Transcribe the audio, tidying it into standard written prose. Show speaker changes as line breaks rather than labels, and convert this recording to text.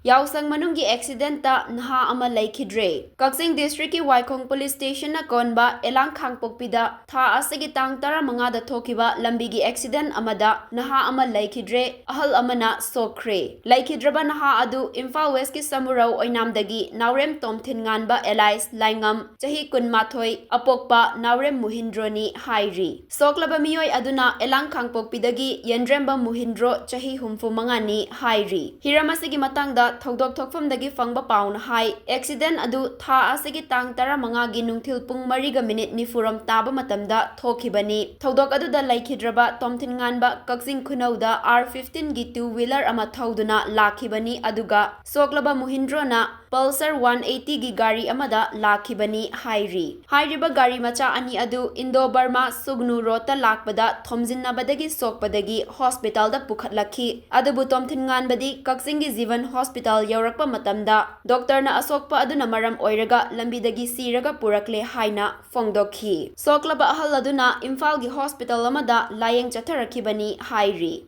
Yaoshang Manunggi Acciden't Naha ama Leikhidre. Kacching District ki Waikhong Police Station na konba elang khangpokpida tha asagi tang tara manga da thokiba lambigi accident amada Naha ama Leikhidre ahal amana sokre. Leikhidre ba Naha adu Imphal West ki Samurau oinamdagi Naurem Tomthin nganba Elias Laingam chahi kunmathoi apokpa Naurem Muhindroni hairi. Soklaba miyoi aduna elang khangpokpidagi Yendremba Muhindro chahi humfu mangani hairi. Hiramasigi matangda Thodok Thokfamdagi fangba pauna hai accident adu tha asigi tang tara manga gi nungthil pung mariga minute nifuram taba matamda thokibani. Thodok adu da Leikhidreba Tomthin nganba Kacching Khunauda R15 gi two-wheeler ama thoduna lakhibani aduga soklaba Muhindro na Pulsar 180 gi gari amada lakhibani hairi. Hairiba gari macha ani adu Indo Burma Sugnu Rota lakbada thomjinnabadagi sokpadagi hospital da pukhatlakhi. Adubu Tomthin nganbadi Kacching gi Jivan Hospital yaurakpa matamda doctor na asokpa aduna maram oiraga lambidagi siraga purakle haina fongdokhi. Soklaba ahal aduna Imphal gi hospital amada layeng chatharakibani hairi.